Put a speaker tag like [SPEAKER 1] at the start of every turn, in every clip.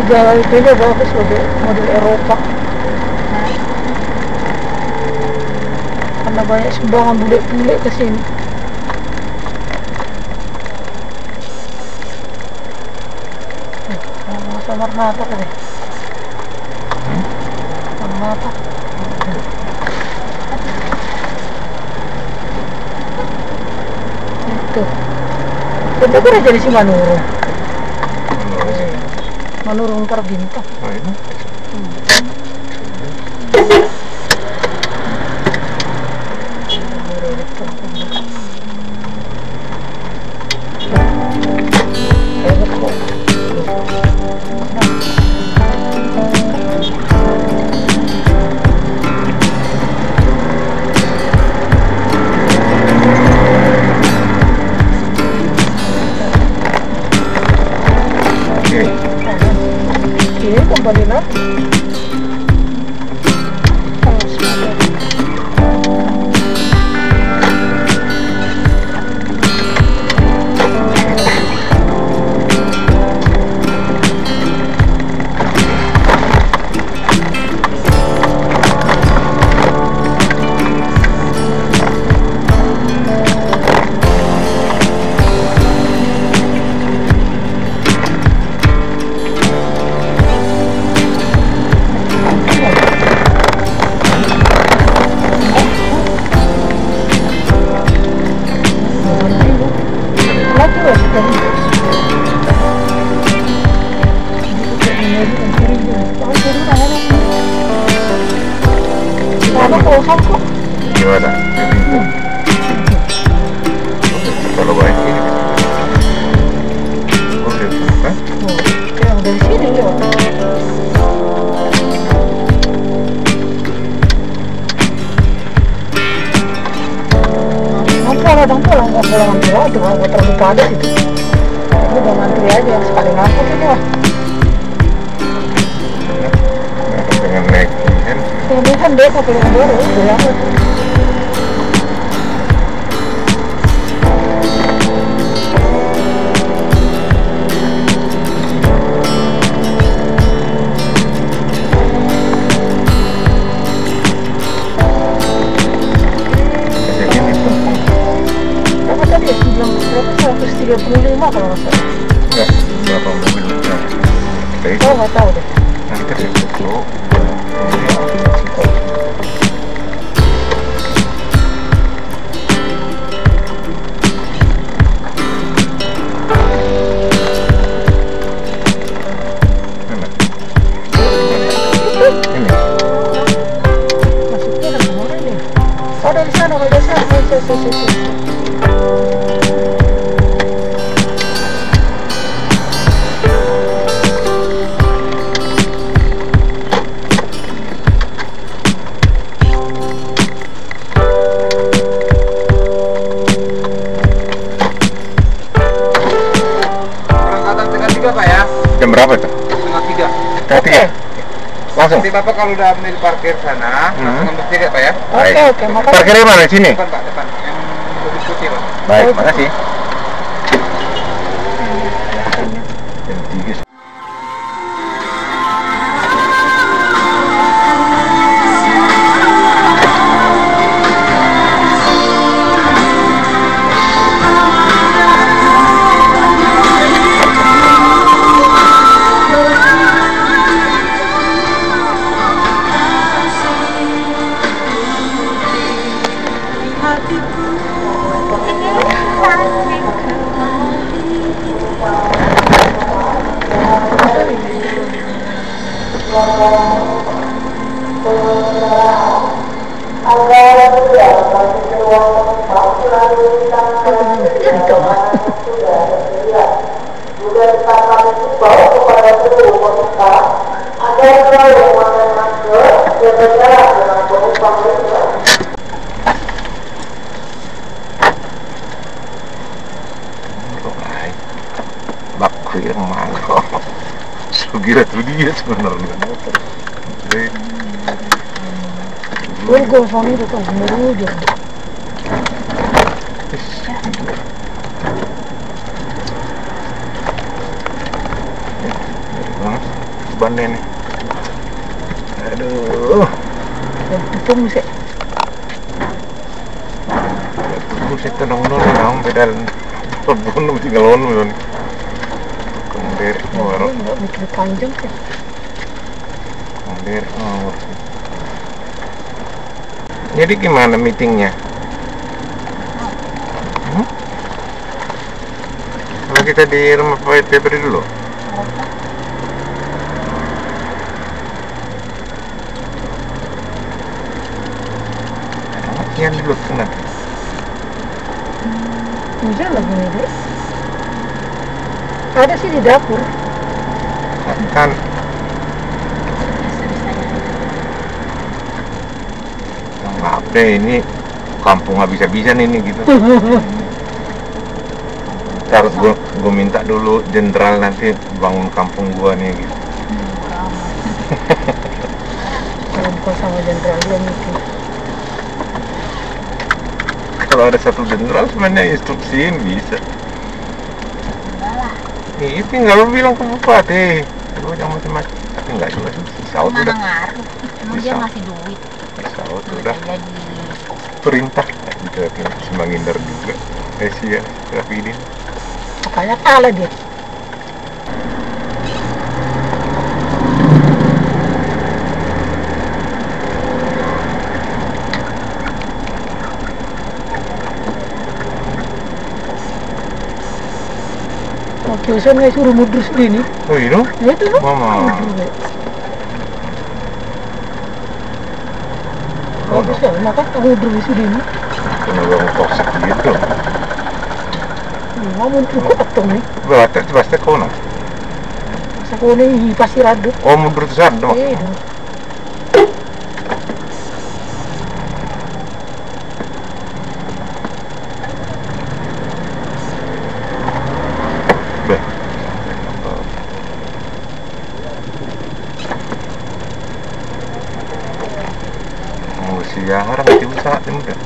[SPEAKER 1] Jawa itu aja bagus loh, model Eropa. Karena banyak sumbangan bule-bule ke sini. Samar mata kan ya? Samar mata. Itu. Itu kan jadi si Manurung. Manurung terbintang.
[SPEAKER 2] Oh, ini?
[SPEAKER 1] Kembali lah.
[SPEAKER 2] Gimana? Kalau banyak ini oke, kan?
[SPEAKER 1] Yang dari sini ya. Kadang pulang nggak terlalu padat itu. Ini udah mantri aja yang sekali ngangkut ini lah.
[SPEAKER 2] Pengen naik
[SPEAKER 1] Ini kan dia pakai yang baru, ya. Berapa tadi ya? 135 kalau nggak salah.
[SPEAKER 2] enggak, berapa mobil enggak. Kita itu
[SPEAKER 1] Nggak tahu deh.
[SPEAKER 2] nanti kita itu
[SPEAKER 1] Masuknya dari mana nih? Oh dari sana, dari sana.
[SPEAKER 3] Pak ya?
[SPEAKER 2] jam berapa itu?
[SPEAKER 3] Setengah 3.
[SPEAKER 2] Oke. Langsung.
[SPEAKER 3] Nanti Bapak kalau udah ambil parkir sana, langsung ambil tiket Pak ya?
[SPEAKER 1] Oke, makasih.
[SPEAKER 2] Parkirnya mana? Di sini?
[SPEAKER 3] Depan Pak, depan. Yang mobil putih Pak.
[SPEAKER 2] Baik, makasih. Jam 3. Bakku yang mana? Segila tuh dia sebenarnya.
[SPEAKER 1] Gue soalnya itu kan baru dia.
[SPEAKER 2] bannya nih. Aduh.
[SPEAKER 1] Tunggu sih.
[SPEAKER 2] Tunggu sih tenang dulu yang pedal. Terbun tinggal on nih. Kemudian baru.
[SPEAKER 1] Nggak mikir panjang sih.
[SPEAKER 2] Kemudian jadi gimana meetingnya? Kalau kita di rumah Pak Febri dulu. Yang dulu kenapa?
[SPEAKER 1] Hujan lagi nih deh. Ada sih di dapur.
[SPEAKER 2] Kan maaf deh, ini kampung nggak bisa-bisa nih gitu. Harus gue minta dulu jenderal nanti bangun kampung gua nih gitu.
[SPEAKER 1] Kalau bukan sama jenderal dia mikir.
[SPEAKER 2] Kalau ada satu jenderal sebenarnya instruksiin bisa. Ini tinggal lu bilang ke bupati, lu jangan macam-macam. Tapi nggak juga sih, saut
[SPEAKER 4] Mana
[SPEAKER 2] udah.
[SPEAKER 4] ngaruh? Emang dia ngasih duit.
[SPEAKER 2] Saut
[SPEAKER 4] Duit
[SPEAKER 2] udah.
[SPEAKER 4] jadi
[SPEAKER 2] Perintah. Gitu si Mangindar juga. Ya, Rafidin.
[SPEAKER 1] Makanya kalah dia. Kiyosan nggak suruh mundur sendiri.
[SPEAKER 2] Oh iya?
[SPEAKER 1] Ya itu kan.
[SPEAKER 2] Mama. Oh, no.
[SPEAKER 1] Bisa, maka mundur di sini.
[SPEAKER 2] Kenapa toxic gitu?
[SPEAKER 1] Namun cukup atong nih.
[SPEAKER 2] Basta kau nak?
[SPEAKER 1] Sa ko nih pasti rado.
[SPEAKER 2] Oh mundur tuh dong.
[SPEAKER 1] Dong.
[SPEAKER 2] Bah. Oh siaran nanti usaha ini udah.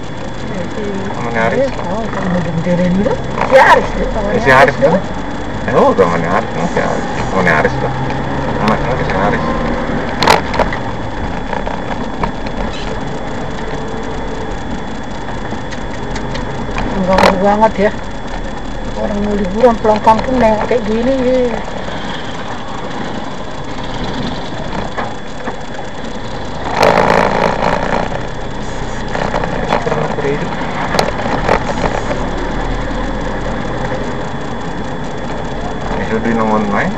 [SPEAKER 2] Mana Haris?
[SPEAKER 1] Oh, kalau mundur dari ini dah. Si Haris deh.
[SPEAKER 2] Si Haris tuh. Oh, mana Haris? Si Haris. Mana Haris lah? Anaknya si Haris.
[SPEAKER 1] Mengganggu banget ya. Orang mau liburan pulang kampung nengok kayak gini ya.
[SPEAKER 2] Pernah hidup. Itu di nomor main.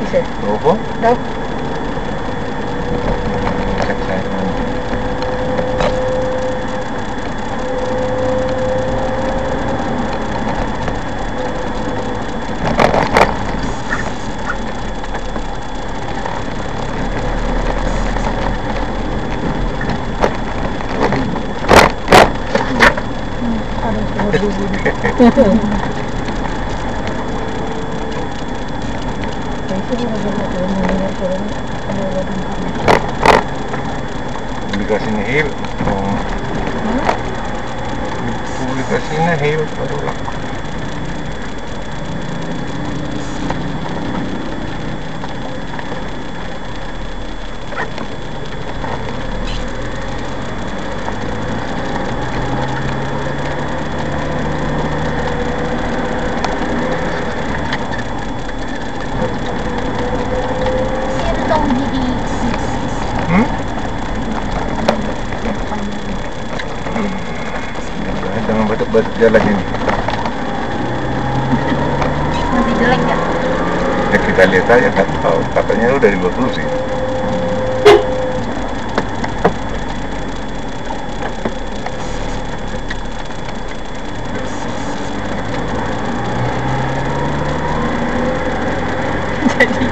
[SPEAKER 1] Bisa.
[SPEAKER 2] Apa?
[SPEAKER 1] Dah.
[SPEAKER 2] Cek saya.
[SPEAKER 1] Ada semua dulu.
[SPEAKER 2] Publikasinya hil. Oh. Publikasinya hil baru lah.
[SPEAKER 4] sir tong jadi
[SPEAKER 2] Jangan batuk-batuk jalan ini.
[SPEAKER 4] masih jelek ya?
[SPEAKER 2] Ya kita lihat aja, tak tahu. Katanya udah di 20 sih.
[SPEAKER 4] Jadi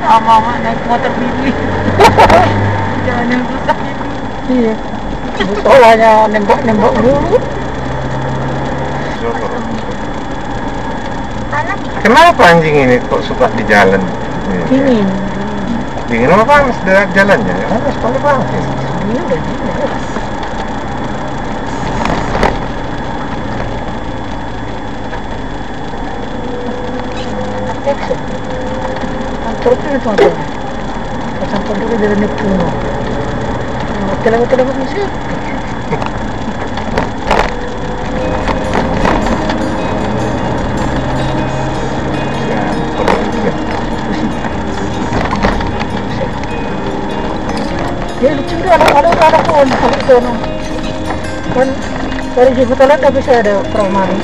[SPEAKER 4] mama naik motor mini. Jangan yang susah itu.
[SPEAKER 1] Iya. Soalnya nembak-nembak dulu.
[SPEAKER 4] Panas nih.
[SPEAKER 2] Kenapa anjing ini kok suka di jalan?
[SPEAKER 1] Dingin.
[SPEAKER 2] Dingin apa panas jalannya? Panas, panas.
[SPEAKER 1] Ini udah dingin. Action. truknya itu ada. Pasang truknya dari Neptuno. Hotel-hotel apa sih? Ya lucu tuh ada pohon sampai sono. Kan dari Jemberan tapi saya ada peramani.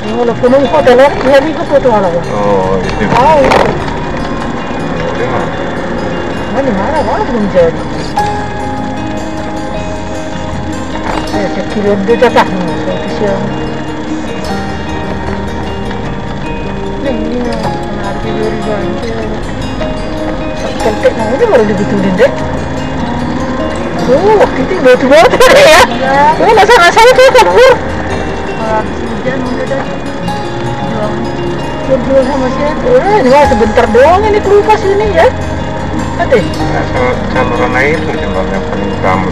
[SPEAKER 1] Walaupun itu hotelan, dia ikut foto malah.
[SPEAKER 2] Oh, itu.
[SPEAKER 1] Ah, itu.
[SPEAKER 2] Udah mah.
[SPEAKER 1] Mana belum jadi. Saya kira dia cakap sampai siang. Ini harga dari banyak. Kentek namanya baru dibetulin deh. Oh, waktu itu batu-batu deh ya. Oh, nasa-nasa itu kan, hujan udah dah. Jual sama siapa? Ini mah sebentar doang ini kelupas ini ya. Ada.
[SPEAKER 2] Saluran air itu yang paling utama.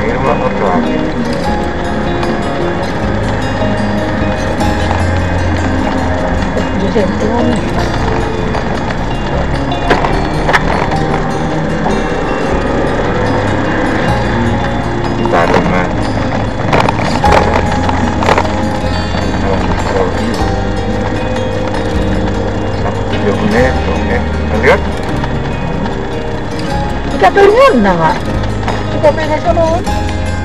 [SPEAKER 2] Air mah ordo lagi.
[SPEAKER 1] Bisa tengok ni.
[SPEAKER 2] Taruh mah. Lihat?
[SPEAKER 1] Kita pengen nak. Kita pengen sono.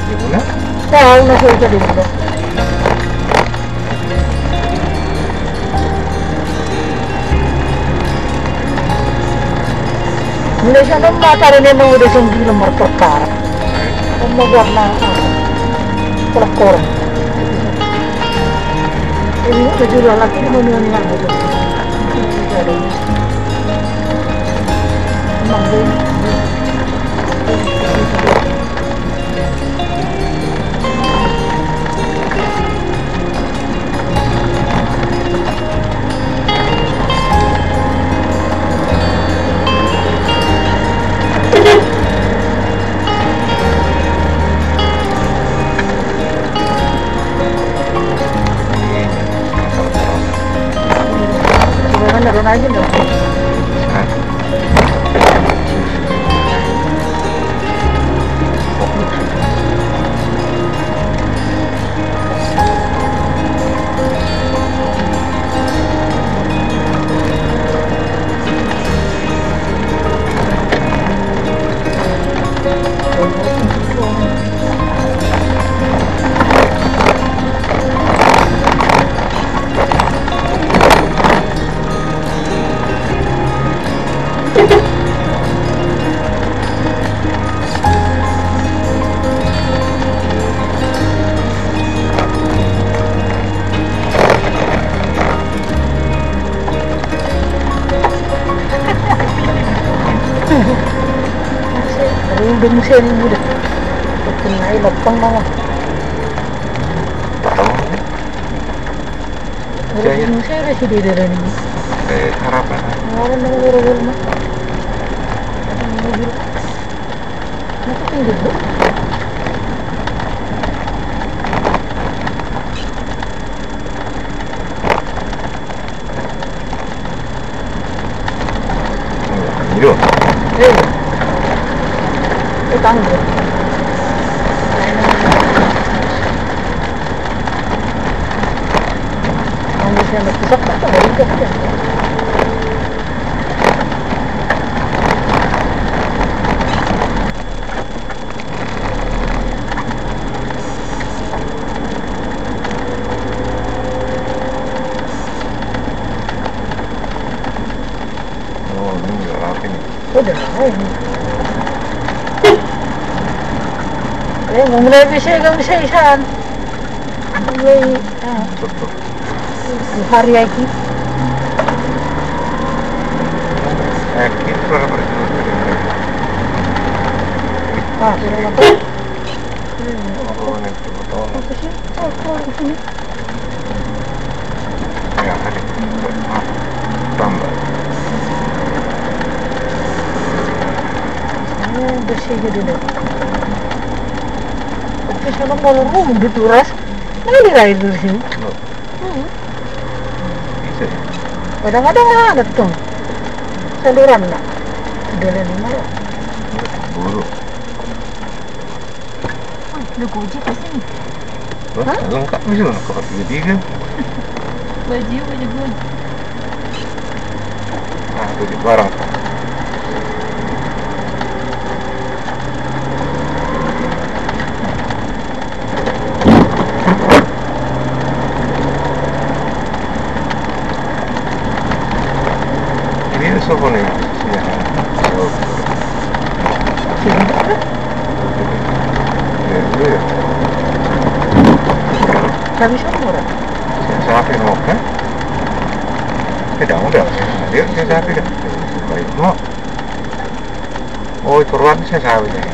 [SPEAKER 2] Di mana?
[SPEAKER 1] Tahu nak saya tadi tu. Malaysia tu mata ni memang udah 9 lembar perkara. Semua warna kolor. Ini udah jual lagi di mana ni lagi tu. Memang dia. Naroon aja dong. Udah musim udah kenai lapang banget. Udah musim ada sih di daerah ini.
[SPEAKER 2] Harapan.
[SPEAKER 1] Orang nak orang mah. Nak tinggi tu.
[SPEAKER 2] Itu.
[SPEAKER 1] Tangga. Kamu saya nak pusat tak tahu juga.
[SPEAKER 2] Oh, ini apa ini?
[SPEAKER 1] Udah. Mulai bisa isan. Mulai hari lagi.
[SPEAKER 2] Kita berapa jam?
[SPEAKER 1] Berapa?
[SPEAKER 2] Oh, ini betul.
[SPEAKER 1] Apa sih? Oh, di sini.
[SPEAKER 2] Ya, tadi. Tambah.
[SPEAKER 1] Bersih jadi dah. Tapi sana kalau udah turas, mana air dari sini?
[SPEAKER 2] Bisa.
[SPEAKER 1] Kadang-kadang ada tuh saluran lah. Udah 5 ya.
[SPEAKER 2] Buru.
[SPEAKER 4] Ada Gojek di sini.
[SPEAKER 2] Wah, lengkap bisa loh kalau 33.
[SPEAKER 4] Baju Gojek.
[SPEAKER 2] Nah, itu barang. Ini siapa nih? Ya.
[SPEAKER 1] Kami semua.
[SPEAKER 2] Sapi no kan? Udah. Dia sapi dah. Baik no. Oh, korban saya sapi dah.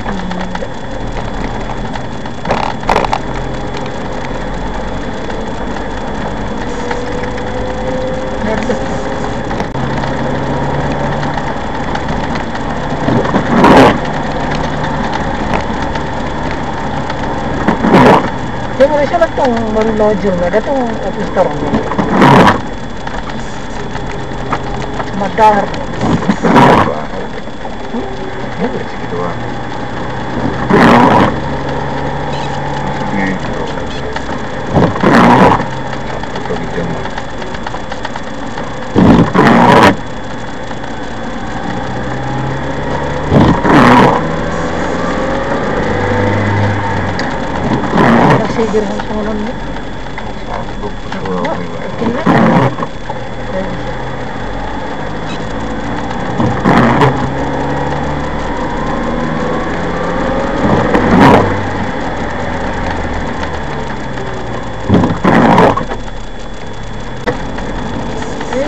[SPEAKER 1] Di Malaysia datang baru lojur, datang apa sekarang? Madar.
[SPEAKER 2] Ya, segitu doang. Satu jam.
[SPEAKER 1] Masih gerham semalam ni.
[SPEAKER 2] Satu dua.
[SPEAKER 1] Tinggal.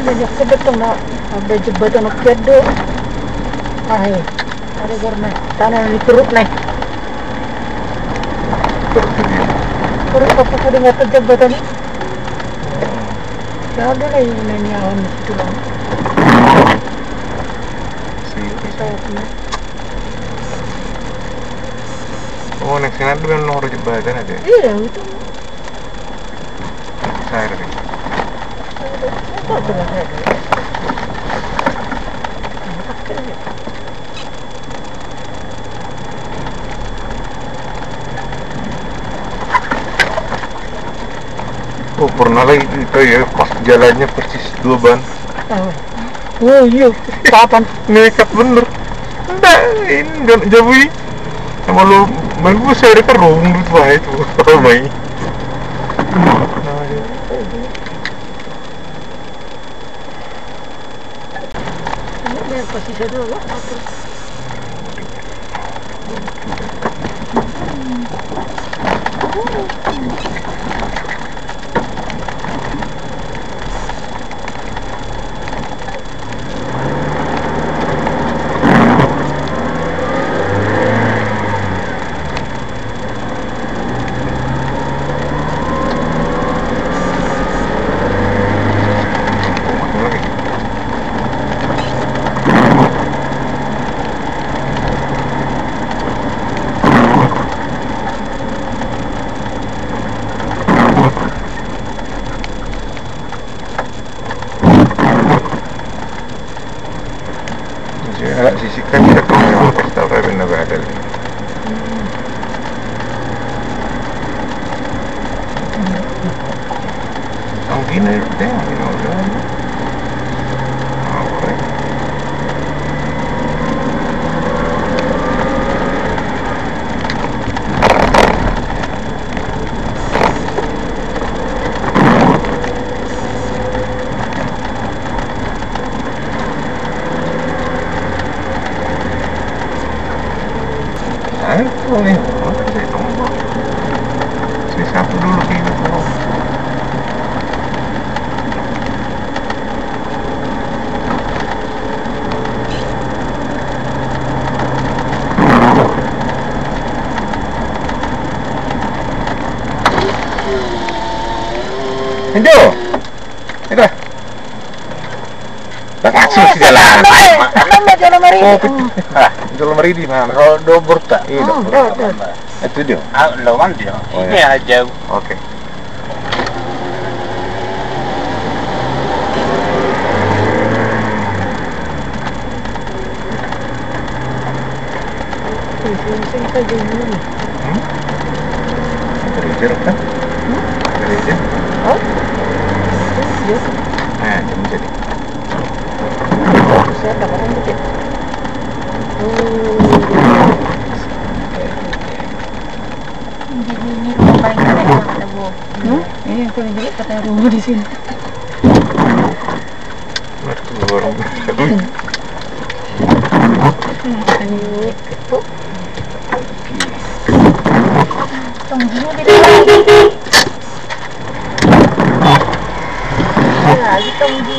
[SPEAKER 1] Banyak kebetulan nak ada jembatan kedo. Ada karena tanah di perut naik. Perut apa kau dengar jembatan ni? Dah ada lah yang nyawan di situ lah. Saya pernah.
[SPEAKER 2] Oh, next sana tu memang orang jembatan ada.
[SPEAKER 1] Iya itu.
[SPEAKER 2] Saya ada.
[SPEAKER 1] Tak pernah ada. Oh, pernah lagi itu ya, pas jalannya persis 2 ban. Oh iya, kapan?
[SPEAKER 2] Nekat bener. Enggak, ini jangan jauhi. Sama lo main gue saya dekat rohong itu lah itu. Ramai.
[SPEAKER 1] Ini pasti saya dulu.
[SPEAKER 2] Agak sisihkan kita kau memang pesta benar ada. Angin itu deh, angin udah. Apa? Oh nih, saya tunggu. Saya sapu dulu gitu. Indo, itu. Langsung sih jalan.
[SPEAKER 1] Jalan mari.
[SPEAKER 2] Oh, jalan mari di mana?
[SPEAKER 3] Kalau dobur tak?
[SPEAKER 2] Iya, itu dia.
[SPEAKER 3] Lo kan dia.
[SPEAKER 2] Oh,
[SPEAKER 3] Ini
[SPEAKER 2] ya.
[SPEAKER 3] aja.
[SPEAKER 2] Oke.
[SPEAKER 1] Sing saja ini.
[SPEAKER 2] Gereja kan? Gereja?
[SPEAKER 1] Oh? Yes.
[SPEAKER 2] Nah, jadi.
[SPEAKER 1] Saya dapat dikit.
[SPEAKER 4] Ini rumah paling keren kata Bu.
[SPEAKER 1] Ini yang paling jelek katanya rumah di sini.
[SPEAKER 2] Warung.
[SPEAKER 1] Ini itu.
[SPEAKER 4] Tunggu di dalam.
[SPEAKER 1] Nah, tunggu.